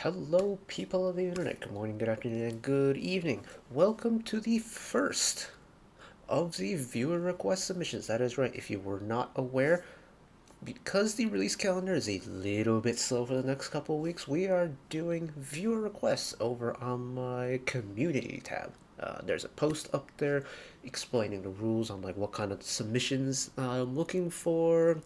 Hello, people of the internet. Good morning, good afternoon, and good evening. Welcome to the first of the viewer request submissions. That is right, if you were not aware, because the release calendar is a little bit slow for the next couple of weeks, we are doing viewer requests over on my community tab. There's a post up there explaining the rules on like what kind of submissions I'm looking for,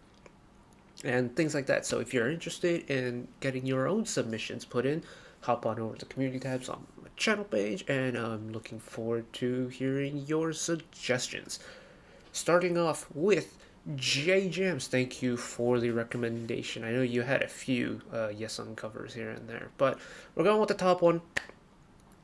and things like that. So if you're interested in getting your own submissions put in, hop on over to the community tabs on my channel page, and I'm looking forward to hearing your suggestions. Starting off with Jay Jamz, thank you for the recommendation. I know you had a few Yesung covers here and there, but we're going with the top one.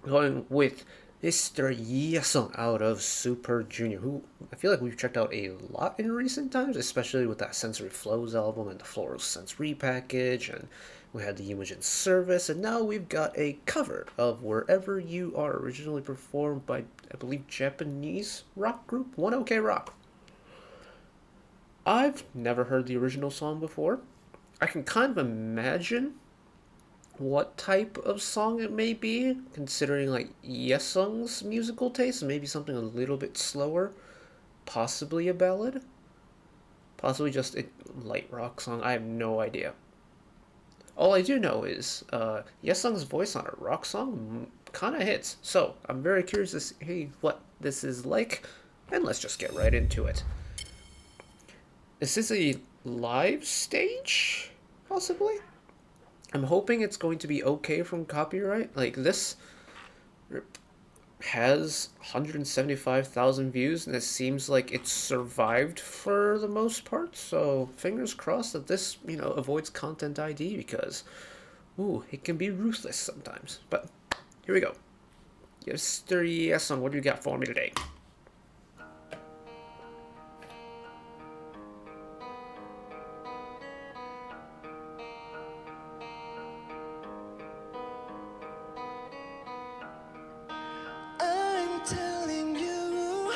Going with Mr. Yesung out of Super Junior, who I feel like we've checked out a lot in recent times, especially with that Sensory Flows album and the Floral Sense repackage, and we had the Imogen Service, and now we've got a cover of Wherever You Are, originally performed by, I believe, Japanese rock group, One OK Rock. I've never heard the original song before. I can kind of imagine what type of song it may be, considering like Yesung's musical taste, maybe something a little bit slower, possibly a ballad, possibly just a light rock song. I have no idea. All I do know is Yesung's voice on a rock song kind of hits, so I'm very curious to see what this is like, and let's just get right into it. Is this a live stage, possibly? I'm hoping it's going to be okay from copyright. Like, this has 175,000 views, and it seems like it's survived for the most part. So, fingers crossed that this, avoids content ID, because, it can be ruthless sometimes. But, here we go. Mr. Yesung, what do you got for me today? Telling you,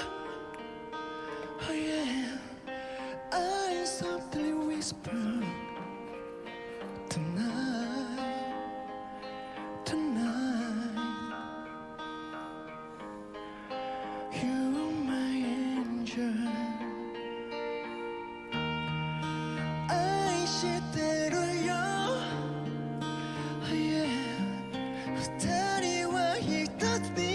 oh yeah, I softly whisper tonight, you're my angel. I 시대로요, oh yeah,二人は一つに.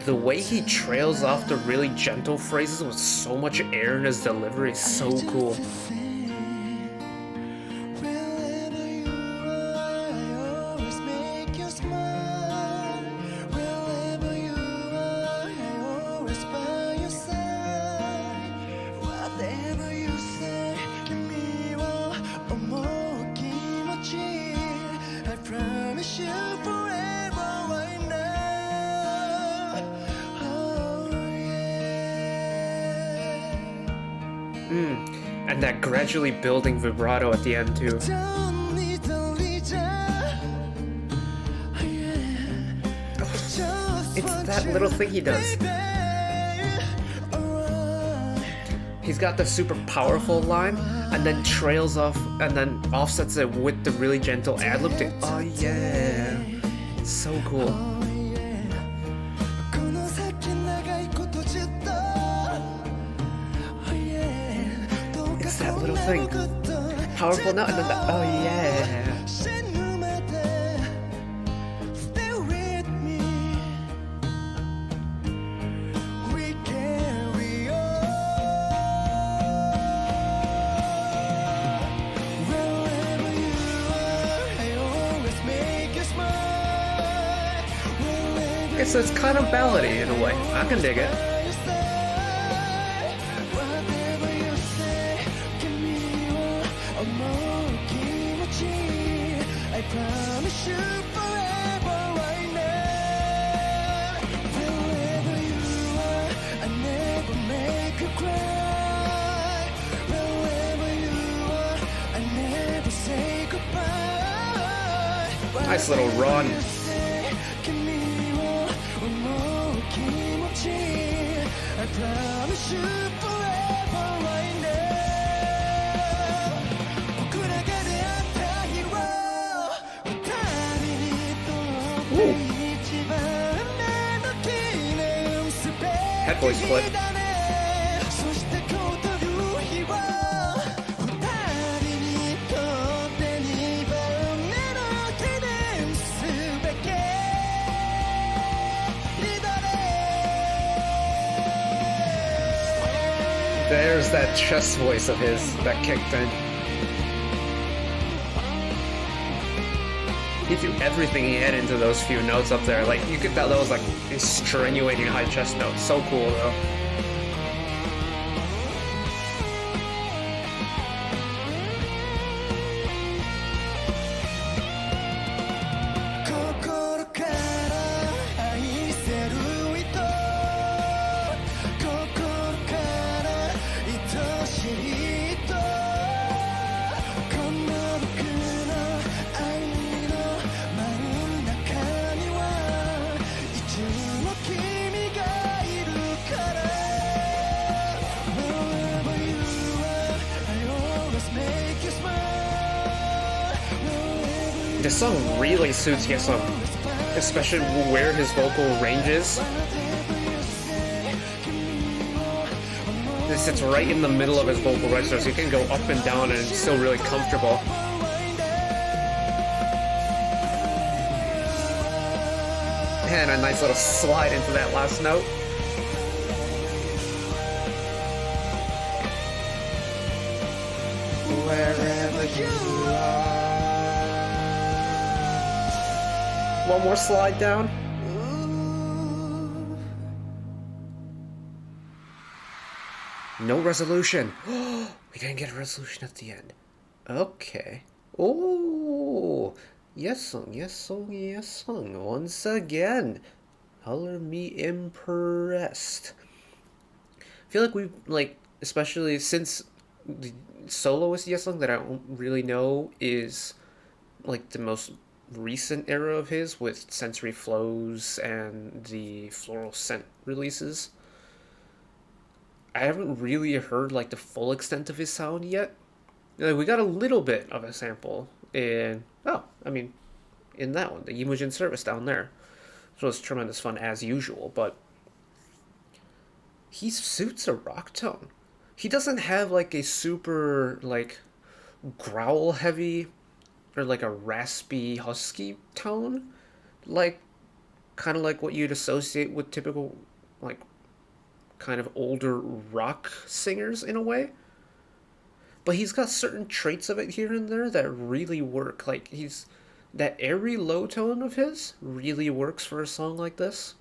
The way he trails off the really gentle phrases with so much air in his delivery is so cool. And that gradually building vibrato at the end too. It's that little thing he does. He's got the super powerful line, and then trails off, and then offsets it with the really gentle ad-lib to, oh yeah, so cool. That little thing, powerful note, and then the, oh yeah. Okay, so it's kind of ballady in a way. I can dig it. I promise you forever right now. Wherever you are, I never make you cry. Wherever you are, I never say goodbye. Nice little run. I promise you forever right now. voice flip. There's that chest voice of his that kicked in. He threw everything he had into those few notes up there. Like, you could tell that was like extenuating high chest notes. So cool, though. This song really suits Yesung, especially where his vocal range is. This sits right in the middle of his vocal register, so you can go up and down and it's still really comfortable. And a nice little slide into that last note. Wherever you are. One more slide down. No resolution. We didn't get a resolution at the end. Okay. Oh, Yesung, Yesung, Yesung. Once again, color me impressed. I feel like we've, especially since the soloist Yesung that I don't really know is like the most recent era of his with sensory flows and the floral scent releases. I haven't really heard like the full extent of his sound yet. We got a little bit of a sample in in that one, the Yimujin service down there. So it's tremendous fun as usual, but he suits a rock tone. He doesn't have like a super like growl heavy or like a raspy husky tone, like kind of like what you'd associate with typical like kind of older rock singers in a way. But he's got certain traits of it here and there that really work. Like that airy low tone of his really works for a song like this.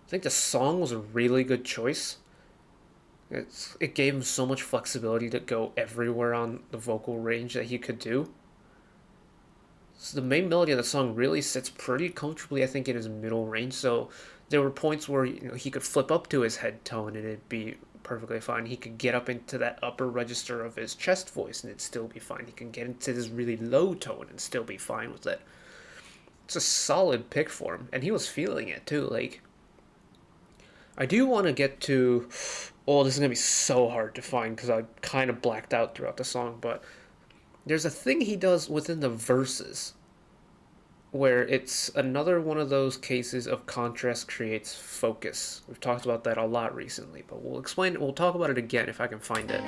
I think the song was a really good choice. It gave him so much flexibility to go everywhere on the vocal range that he could do. So the main melody of the song really sits pretty comfortably, I think, in his middle range. So there were points where he could flip up to his head tone and it'd be perfectly fine. He could get up into that upper register of his chest voice and it'd still be fine. He can get into this really low tone and still be fine with it. It's a solid pick for him, and he was feeling it too. Like, I do want to get to... Oh, this is going to be so hard to find because I kind of blacked out throughout the song, but there's a thing he does within the verses where it's another one of those cases of contrast creates focus. We've talked about that a lot recently, but we'll explain it. We'll talk about it again if I can find it.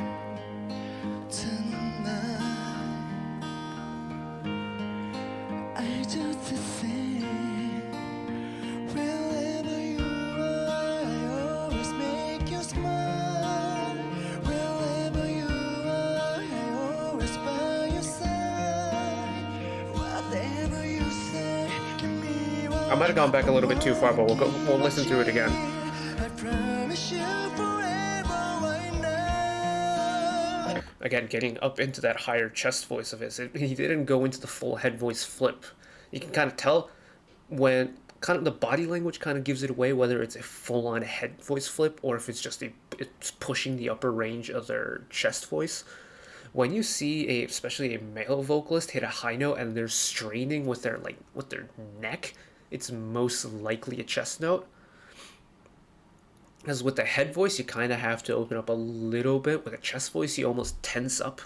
I might have gone back a little bit too far, but we'll listen through it again. Again, getting up into that higher chest voice of his. He didn't go into the full head voice flip. You can kind of tell when kind of the body language kind of gives it away, whether it's a full-on head voice flip or if it's just it's pushing the upper range of their chest voice. When you see especially a male vocalist hit a high note and they're straining with their neck, it's most likely a chest note. As with the head voice, you kind of have to open up a little bit. With a chest voice, you almost tense up.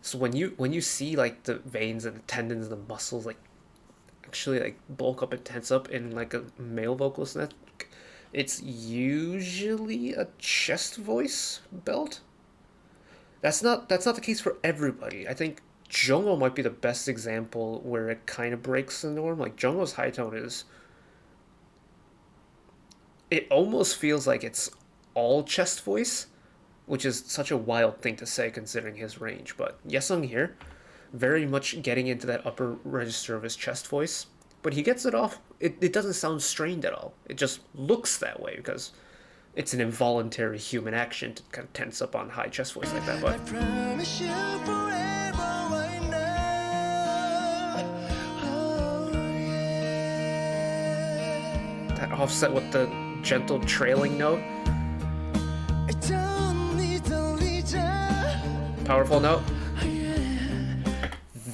So when you see like the veins and the tendons and the muscles like actually like bulk up and tense up in like a male vocalist neck, It's usually a chest voice belt. That's not the case for everybody. I think Jungho might be the best example where it kind of breaks the norm. Like Jungho's high tone is, it almost feels like it's all chest voice, which is such a wild thing to say considering his range. But Yesung here, very much getting into that upper register of his chest voice, but he gets it off. It doesn't sound strained at all. It just looks that way because it's an involuntary human action to kind of tense up on high chest voice like that. I But promise you forever right now. Oh, yeah. that offset with the gentle trailing note, I don't need a reason. powerful note, Oh, yeah.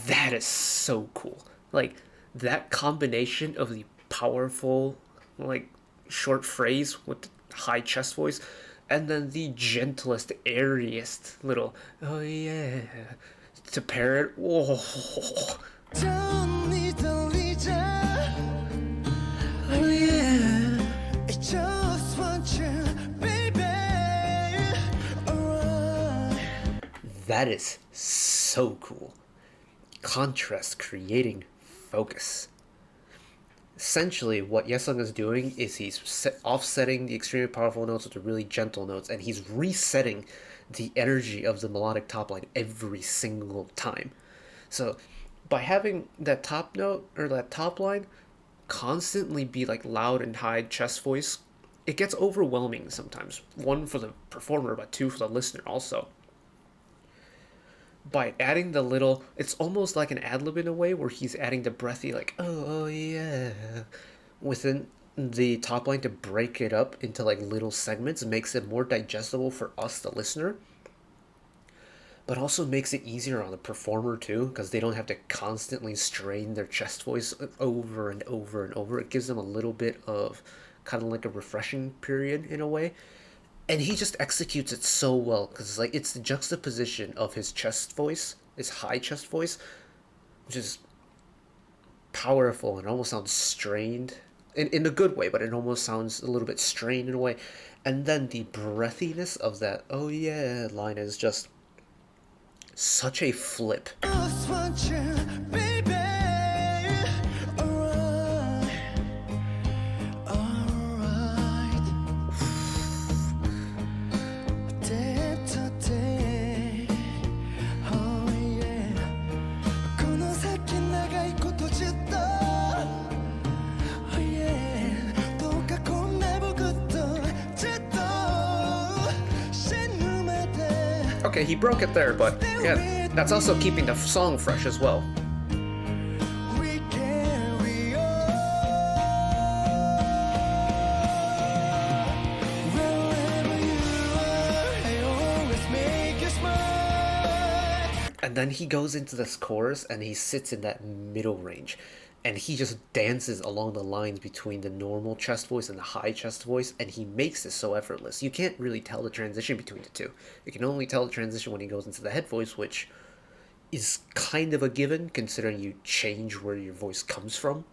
that is so cool. Like that combination of the powerful, like short phrase with the high chest voice, and then the gentlest, airiest little "oh yeah" to pair it. Oh, Don't need a reason. Oh, yeah. I just want you, baby. Alright. that is so cool. Contrast creating focus. Essentially, what Yesung is doing is he's offsetting the extremely powerful notes with the really gentle notes, and he's resetting the energy of the melodic top line every single time. So, by having that top note or that top line constantly be like loud and high chest voice, it gets overwhelming sometimes. One for the performer, but two for the listener also. By adding the little, it's almost like an ad lib in a way where he's adding the breathy like oh yeah within the top line to break it up into like little segments, makes it more digestible for us the listener, but also makes it easier on the performer too because they don't have to constantly strain their chest voice over and over and over. It gives them a little bit of kind of like a refreshing period in a way, and he just executes it so well because like it's the juxtaposition of his chest voice, his high chest voice, which is powerful and almost sounds strained in a good way, but it almost sounds a little bit strained in a way. And then the breathiness of that "oh yeah" line is just such a flip. Just want you, baby. Alright. Alright. Day to day. Oh yeah. この先長いことずっと。Oh yeah. どうかこんな僕とずっと死ぬまで。Okay, he broke it there, but yeah, that's also keeping the song fresh as well. We carry on. Wherever you are, I always make you smile. And then he goes into this chorus and he sits in that middle range and he just dances along the lines between the normal chest voice and the high chest voice, and he makes it so effortless. You can't really tell the transition between the two. You can only tell the transition when he goes into the head voice, which is kind of a given considering you change where your voice comes from.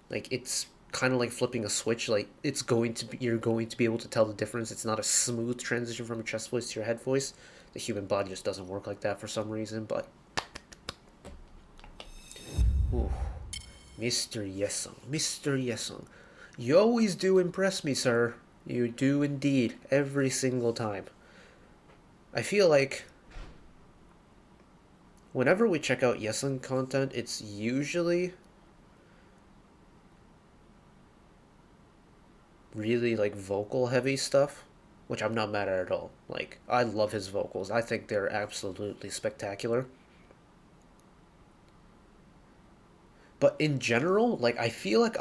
Like it's kind of like flipping a switch. Like it's going to be, you're going to be able to tell the difference. It's not a smooth transition from a chest voice to your head voice. The human body just doesn't work like that for some reason. But ooh, Mr. Yesung, Mr. Yesung, you always do impress me, sir. You do indeed, every single time. I feel like whenever we check out Yesung content, it's usually really like vocal heavy stuff, which I'm not mad at all. Like, I love his vocals. I think they're absolutely spectacular. But in general, like I feel like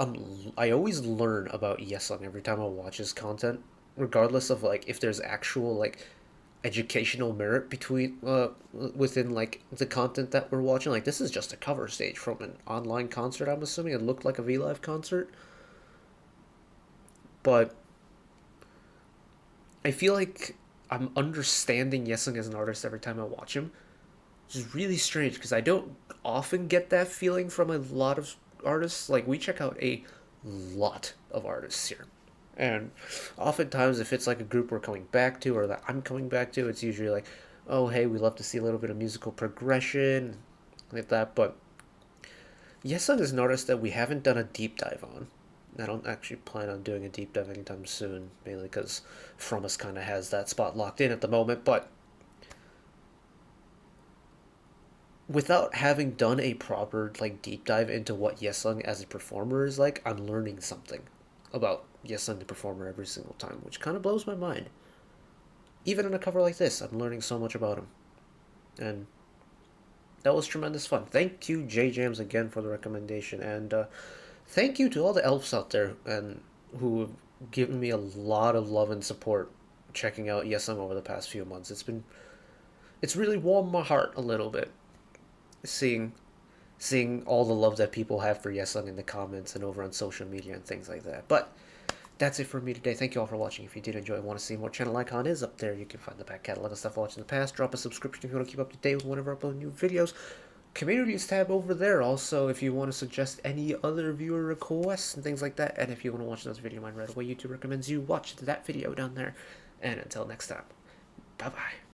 I always learn about Yesung every time I watch his content, regardless of like if there's actual like educational merit between within like the content that we're watching. Like this is just a cover stage from an online concert. I'm assuming it looked like a V Live concert, but I feel like I'm understanding Yesung as an artist every time I watch him, which is really strange because I don't often get that feeling from a lot of artists. Like we check out a lot of artists here, And oftentimes, if it's like a group we're coming back to or that I'm coming back to, it's usually like, oh, hey, we love to see a little bit of musical progression, like that. But Yesung is an artist that we haven't done a deep dive on. I don't actually plan on doing a deep dive anytime soon, mainly because From Us kind of has that spot locked in at the moment. But without having done a proper like deep dive into what Yesung as a performer is like, I'm learning something about Yesung the performer every single time, which kind of blows my mind. Even in a cover like this, I'm learning so much about him, and that was tremendous fun. Thank you, Jay Jamz, again for the recommendation, and thank you to all the elves out there and who have given me a lot of love and support checking out Yesung over the past few months. It's really warmed my heart a little bit seeing all the love that people have for Yesung in the comments and over on social media and things like that. But that's it for me today. Thank you all for watching. If you did enjoy and want to see more, channel icon is up there. You can find the back catalog of stuff I watched in the past. Drop a subscription if you want to keep up to date with whenever I upload new videos. Communities tab over there. Also, if you want to suggest any other viewer requests and things like that, and if you want to watch another video of mine right away, YouTube recommends you watch that video down there. And until next time, bye bye.